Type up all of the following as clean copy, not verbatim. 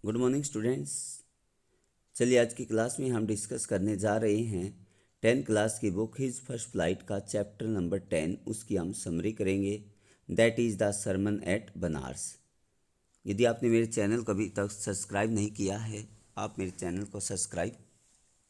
Good morning students. चलिए आज की क्लास में हम डिस्कस करने जा रहे हैं 10th क्लास की बुक हिज फर्स्ट फ्लाइट का चैप्टर नंबर 10। उसकी हम समरी करेंगे, that is the sermon at Banaras. यदि आपने मेरे चैनल को अभी तक सब्सक्राइब नहीं किया है, आप मेरे चैनल को सब्सक्राइब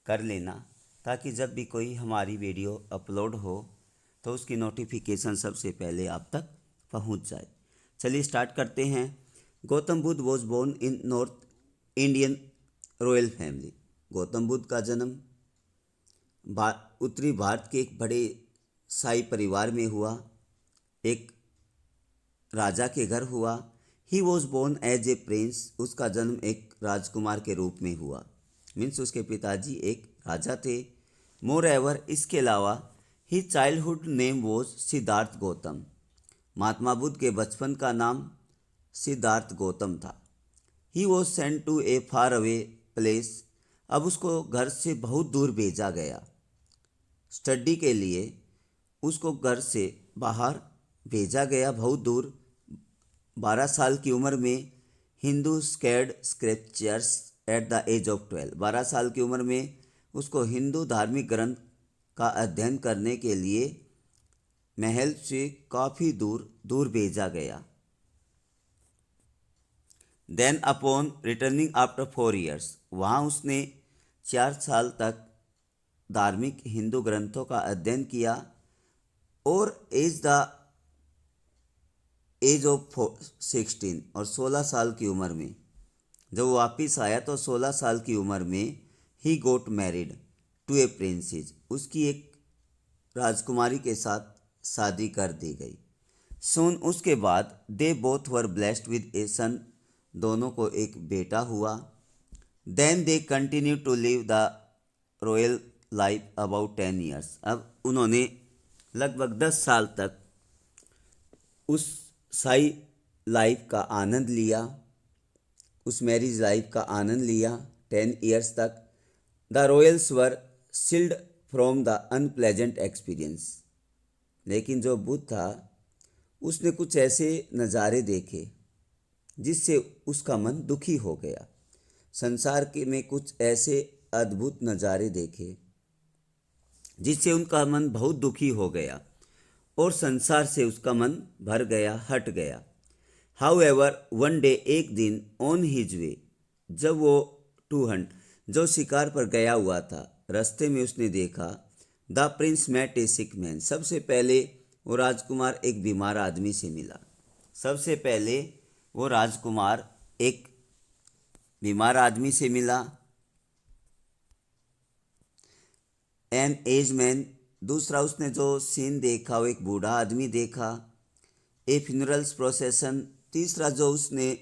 कर लेना, ताकि जब भी कोई हमारी वीडियो अपलोड हो तो उसकी नोटिफिकेशन सबसे पहले आप तक पहुंच जाए। चलिए स्टार्ट करते हैं। Gautam Buddha was born in north Indian royal family. Gautam Buddha का जन्म उत्तरी भारत के एक बड़े शाही परिवार में हुआ, एक राजा के घर हुआ। He was born as a prince. उसका जन्म एक राजकुमार के रूप में हुआ, मीन्स उसके पिताजी एक राजा थे। मोर एवर, इसके अलावा he childhood name was Siddhartha Gautam. Mahatma Buddha के बचपन का नाम सिद्धार्थ गौतम था। He was sent to a far away place. अब उसको घर से बहुत दूर भेजा गया, स्टडी के लिए उसको घर से बाहर भेजा गया, बहुत दूर। 12 साल की उम्र में Hindu sacred scriptures at the as of 12। 12 साल की उम्र में उसको हिंदू धार्मिक ग्रंथ का अध्ययन करने के लिए महल से काफ़ी दूर दूर भेजा गया। Then upon returning after 4 years, वहाँ उसने 4 साल तक धार्मिक हिंदू ग्रंथों का अध्ययन किया। और एज ऑफ 16, और 16 साल की उम्र में जब वो वापिस आया तो 16 साल की उम्र में he got married to a princess. उसकी एक राजकुमारी के साथ शादी कर दी गई। सुन, उसके बाद they both were blessed with a son, दोनों को एक बेटा हुआ। Then they continue to live the royal life about 10 years। अब उन्होंने लगभग 10 साल तक उस शाही लाइफ का आनंद लिया, उस मैरिज लाइफ का आनंद लिया 10 years तक। The Royals were shield from the unpleasant experience. लेकिन जो बुद्ध था उसने कुछ ऐसे नज़ारे देखे जिससे उसका मन दुखी हो गया। संसार के में कुछ ऐसे अद्भुत नज़ारे देखे जिससे उनका मन बहुत दुखी हो गया और संसार से उसका मन भर गया, हट गया। हाउ एवर वन डे, एक दिन, ऑन हिज वे, जब वो टू हंट, जो शिकार पर गया हुआ था, रास्ते में उसने देखा the prince met a sick man. सबसे पहले वो राजकुमार एक बीमार आदमी से मिला। सबसे पहले वो राजकुमार एक बीमार आदमी से मिला। एन एज मैन, दूसरा उसने जो सीन देखा वो एक बूढ़ा आदमी देखा। ए फ्यूनरल्स प्रोसेसन, तीसरा जो उसने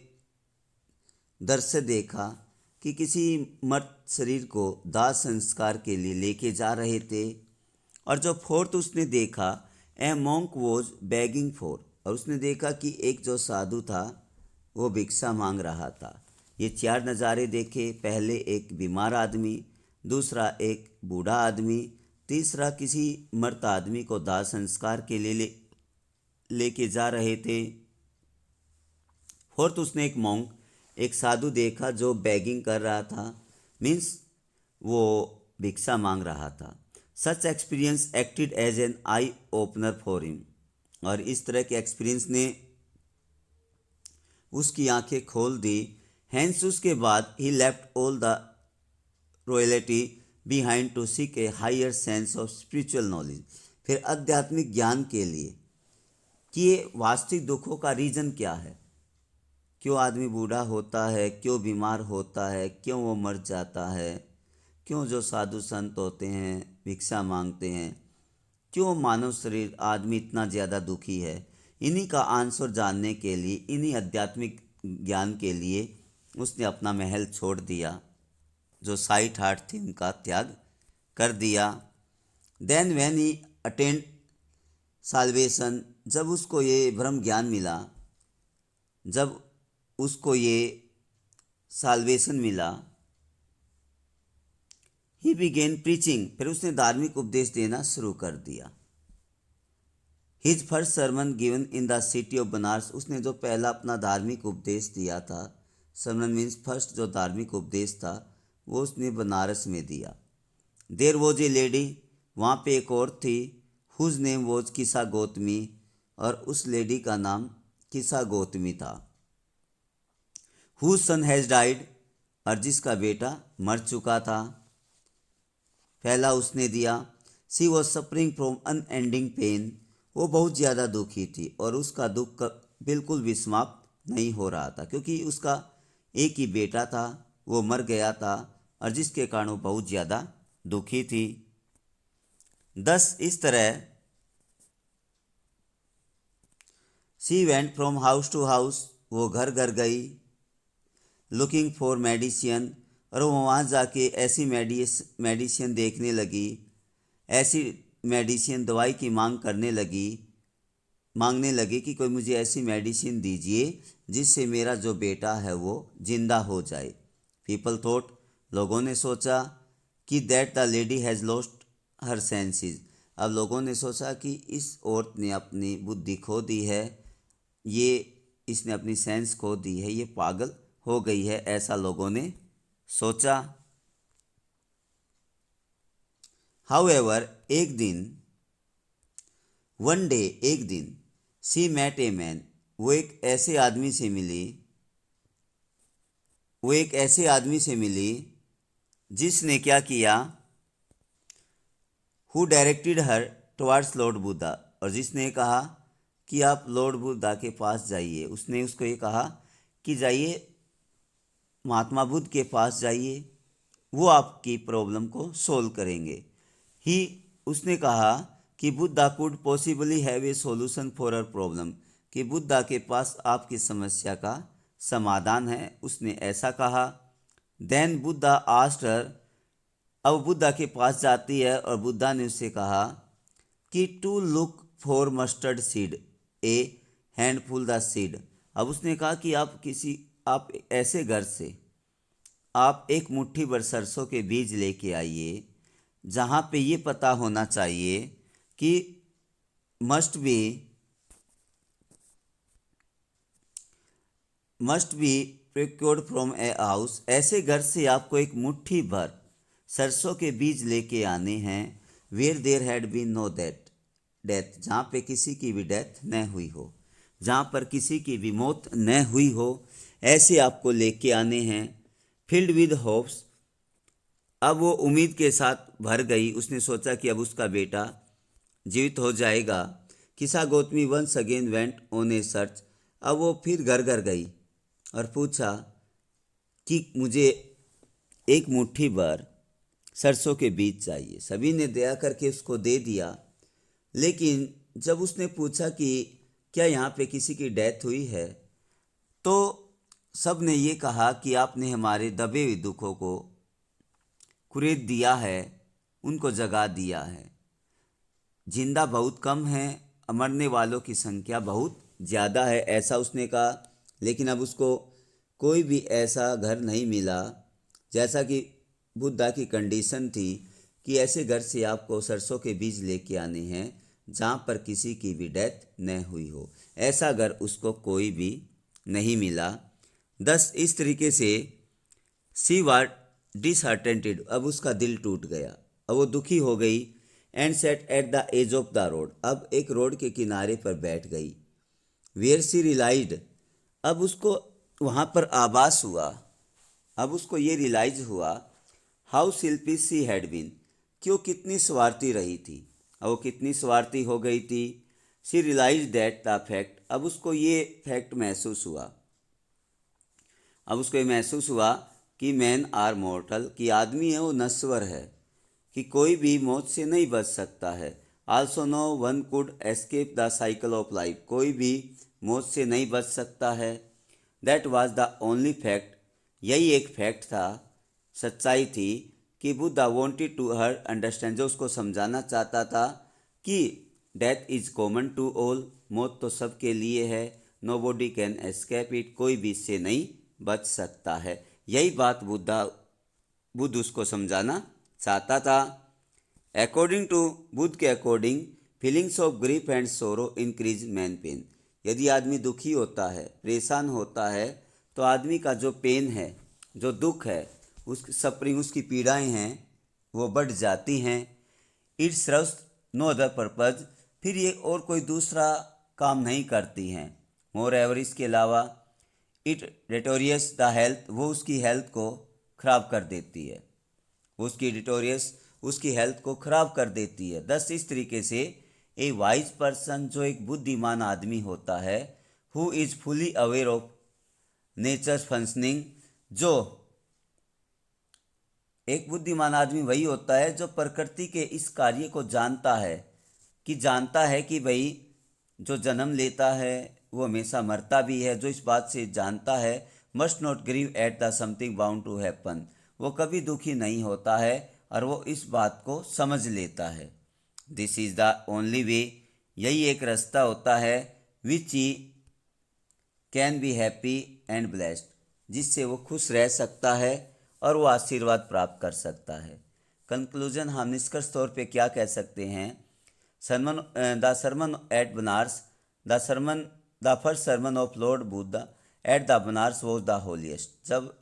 दृश्य देखा कि किसी मर्त शरीर को दाह संस्कार के लिए लेके जा रहे थे। और जो फोर्थ उसने देखा, ए मॉन्क वॉज बेगिंग फॉर, और उसने देखा कि एक जो साधु था वो भिक्षा मांग रहा था। ये 4 नज़ारे देखे। पहले एक बीमार आदमी, दूसरा एक बूढ़ा आदमी, तीसरा किसी मर्त आदमी को दाह संस्कार के लिए लेके जा रहे थे। फोर्थ उसने एक मॉन्क, एक साधु देखा जो बैगिंग कर रहा था, मीन्स वो भिक्षा मांग रहा था। Such experience acted as an eye opener for him, और इस तरह के एक्सपीरियंस ने उसकी आंखें खोल दी। हैंस, उसके बाद ही left all the royalty behind to seek a higher sense of spiritual knowledge. फिर आध्यात्मिक ज्ञान के लिए कि ये वास्तविक दुखों का रीज़न क्या है, क्यों आदमी बूढ़ा होता है, क्यों बीमार होता है, क्यों वो मर जाता है, क्यों जो साधु संत होते हैं भिक्षा मांगते हैं, क्यों मानव शरीर आदमी इतना ज़्यादा दुखी है। इन्हीं का आंसर जानने के लिए, इन्हीं आध्यात्मिक ज्ञान के लिए उसने अपना महल छोड़ दिया, जो शाही ठाठ थी उनका त्याग कर दिया। Then when he attend salvation, जब उसको ये ब्रह्म ज्ञान मिला, जब उसको ये साल्वेशन मिला, ही बिगेन प्रीचिंग, फिर उसने धार्मिक उपदेश देना शुरू कर दिया। His first sermon given in the city of Banaras, उसने जो पहला अपना धार्मिक उपदेश दिया था सरमन मीन्स फर्स्ट जो धार्मिक उपदेश था वो उसने बनारस में दिया। देर वॉज ए लेडी, वहाँ पे एक और थी, हुज नेम वॉज किसा गौतमी, और उस लेडी का नाम किसा गौतमी था। हुज सन हैज़ डाइड, और जिसका बेटा मर चुका था। पहला उसने दिया। She was suffering from unending pain, वो बहुत ज़्यादा दुखी थी और उसका दुख बिल्कुल भी समाप्त नहीं हो रहा था, क्योंकि उसका एक ही बेटा था, वो मर गया था और जिसके कारण वो बहुत ज़्यादा दुखी थी। इस तरह she went from house to house, वो घर घर गई, लुकिंग फॉर मेडिसिन, और वो वहाँ जाके ऐसी मेडिसिन देखने लगी, ऐसी मेडिसिन दवाई की मांगने लगी कि कोई मुझे ऐसी मेडिसिन दीजिए जिससे मेरा जो बेटा है वो जिंदा हो जाए। पीपल थॉट, लोगों ने सोचा कि that the lady has lost her senses, अब लोगों ने सोचा कि इस औरत ने अपनी बुद्धि खो दी है, इसने अपनी सेंस खो दी है, ये पागल हो गई है, ऐसा लोगों ने सोचा। हाउएवर एक दिन शी मेट ए मैन, वो एक ऐसे आदमी से मिली जिसने क्या किया, who directed her towards Lord Buddha, और जिसने कहा कि आप लॉर्ड बुद्धा के पास जाइए। उसने उसको ये कहा कि जाइए महात्मा बुद्ध के पास जाइए, वो आपकी प्रॉब्लम को सोल्व करेंगे। उसने कहा कि Buddha could possibly have a solution for our problem, कि बुद्धा के पास आपकी समस्या का समाधान है, उसने ऐसा कहा। देन बुद्धा आस्क्ड हर, अब बुद्धा के पास जाती है और बुद्धा ने उससे कहा कि to look for mustard seed, a handful the seed. अब उसने कहा कि आप ऐसे घर से आप एक मुट्ठी भर सरसों के बीज लेके आइए जहाँ पे ये पता होना चाहिए कि must be procured from a house, ऐसे घर से आपको एक मुट्ठी भर सरसों के बीज लेके आने हैं, where there had been no death, जहाँ पे किसी की भी डेथ न हुई हो, जहाँ पर किसी की भी मौत न हुई हो, ऐसे आपको लेके आने हैं। फिल्ड विद होप्स, अब वो उम्मीद के साथ भर गई, उसने सोचा कि अब उसका बेटा जीवित हो जाएगा। Kisa Gotami once again went on a search, अब वो फिर घर घर गई और पूछा कि मुझे एक मुट्ठी भर सरसों के बीज चाहिए। सभी ने दया करके उसको दे दिया, लेकिन जब उसने पूछा कि क्या यहाँ पे किसी की डेथ हुई है, तो सब ने ये कहा कि आपने हमारे दबे हुए दुखों को कुरेद दिया है, उनको जगा दिया है। जिंदा बहुत कम हैं, मरने वालों की संख्या बहुत ज़्यादा है, ऐसा उसने कहा। लेकिन अब उसको कोई भी ऐसा घर नहीं मिला, जैसा कि बुद्धा की कंडीशन थी कि ऐसे घर से आपको सरसों के बीज लेके आने हैं जहाँ पर किसी की भी डेथ न हुई हो, ऐसा घर उसको कोई भी नहीं मिला। इस तरीके से शी वाज डिसहार्टेंटेड, अब उसका दिल टूट गया, अब वो दुखी हो गई। And sat at the as of the road, अब एक रोड के किनारे पर बैठ गई। वेयर शी रियलाइज्ड, अब उसको वहाँ पर आभास हुआ, अब उसको ये रियलाइज हुआ how selfish she had been, कि वो कितनी स्वार्थी रही थी, अब वो कितनी स्वार्थी हो गई थी। She realise that the fact, अब उसको ये फैक्ट महसूस हुआ, अब उसको ये महसूस हुआ कि मैन आर मॉर्टल, कि आदमी है वो नश्वर है, कि कोई भी मौत से नहीं बच सकता है। Also no one could escape the cycle of life, कोई भी मौत से नहीं बच सकता है। That was the only fact, यही एक फैक्ट था, सच्चाई थी कि Buddha wanted to her understand, जो उसको समझाना चाहता था कि death is common to all, मौत तो सबके लिए है, nobody can escape it, कोई भी इससे नहीं बच सकता है। यही बात बुद्ध उसको समझाना चाहता था। अकॉर्डिंग टू बुद्ध के according, feelings of grief and sorrow increase man pain, यदि आदमी दुखी होता है, परेशान होता है, तो आदमी का जो पेन है, जो दुख है, उस सफरिंग, उसकी पीड़ाएं हैं, वो बढ़ जाती हैं। It serves no other purpose, फिर ये और कोई दूसरा काम नहीं करती हैं। मोर एवर, इसके अलावा इट डिटोरियस द हेल्थ, वो उसकी हेल्थ को ख़राब कर देती है। उसकी डिटोरियस उसकी हेल्थ को ख़राब कर देती है। दस इस तरीके से ए वाइज पर्सन, जो एक बुद्धिमान आदमी होता है, who is fully aware of nature functioning, जो एक बुद्धिमान आदमी वही होता है जो प्रकृति के इस कार्य को जानता है, कि भाई जो जन्म लेता है वो हमेशा मरता भी है, जो इस बात से जानता है। Must not grieve at the something bound to happen, वो कभी दुखी नहीं होता है और वो इस बात को समझ लेता है। This is the only way, यही एक रास्ता होता है, which he can be happy and blessed, जिससे वो खुश रह सकता है और वो आशीर्वाद प्राप्त कर सकता है। कंक्लूजन, हम निष्कर्ष तौर पे क्या कह सकते हैं? The sermon at Banaras, the first sermon of lord Buddha at the Banaras was the holiest. जब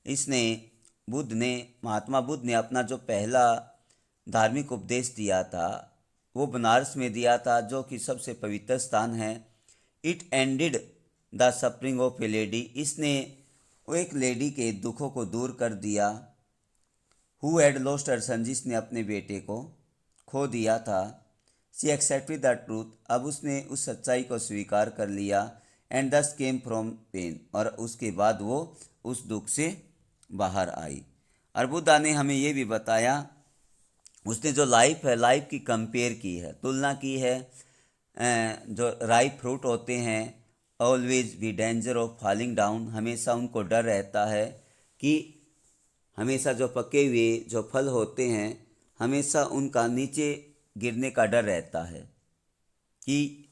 इसने महात्मा बुद्ध ने अपना जो पहला धार्मिक उपदेश दिया था वो बनारस में दिया था, जो कि सबसे पवित्र स्थान है। It ended the suffering of A lady, इसने वो एक लेडी के दुखों को दूर कर दिया। हु हैड लॉस्ट हर सन, जिसने अपने बेटे को खो दिया था। शी एक्सेप्टेड द ट्रूथ, अब उसने उस सच्चाई को स्वीकार कर लिया। एंड दस केम फ्रॉम पेन, और उसके बाद वो उस दुख से बाहर आई। और बुद्धा ने हमें ये भी बताया, उसने जो लाइफ की कंपेयर की है, तुलना की है। जो राइप फ्रूट होते हैं, always be danger of falling down, हमेशा उनको डर रहता है कि हमेशा जो पके हुए जो फल होते हैं, हमेशा उनका नीचे गिरने का डर रहता है कि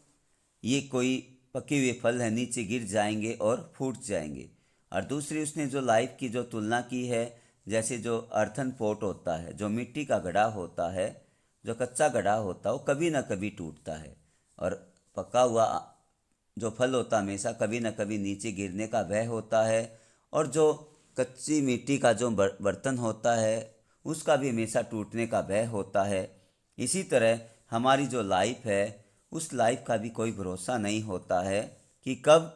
ये कोई पके हुए फल है, नीचे गिर जाएंगे और फूट जाएंगे। और दूसरी उसने जो लाइफ की जो तुलना की है, जैसे जो अर्थन पॉट होता है, जो मिट्टी का घड़ा होता है, जो कच्चा घड़ा होता है, वो कभी ना कभी टूटता है, और पका हुआ जो फल होता है हमेशा कभी ना कभी नीचे गिरने का भय होता है। और जो कच्ची मिट्टी का जो बर्तन होता है उसका भी हमेशा टूटने का भय होता है। इसी तरह हमारी जो लाइफ है, उस लाइफ का भी कोई भरोसा नहीं होता है कि कब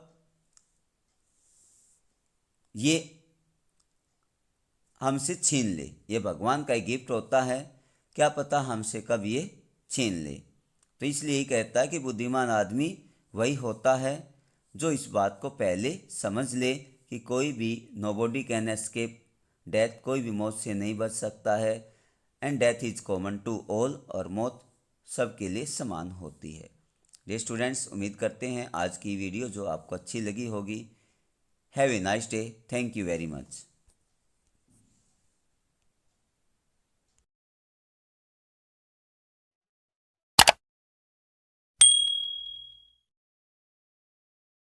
ये हमसे छीन ले। ये भगवान का एक गिफ्ट होता है, क्या पता हमसे कब ये छीन ले। तो इसलिए ही कहता है कि बुद्धिमान आदमी वही होता है जो इस बात को पहले समझ ले कि कोई भी नोबॉडी कैन एस्केप डेथ, कोई भी मौत से नहीं बच सकता है। And death is common to all, और मौत सबके लिए समान होती है। डियर स्टूडेंट्स, उम्मीद करते हैं आज की वीडियो जो आपको अच्छी लगी होगी। Have a nice day, thank you very much.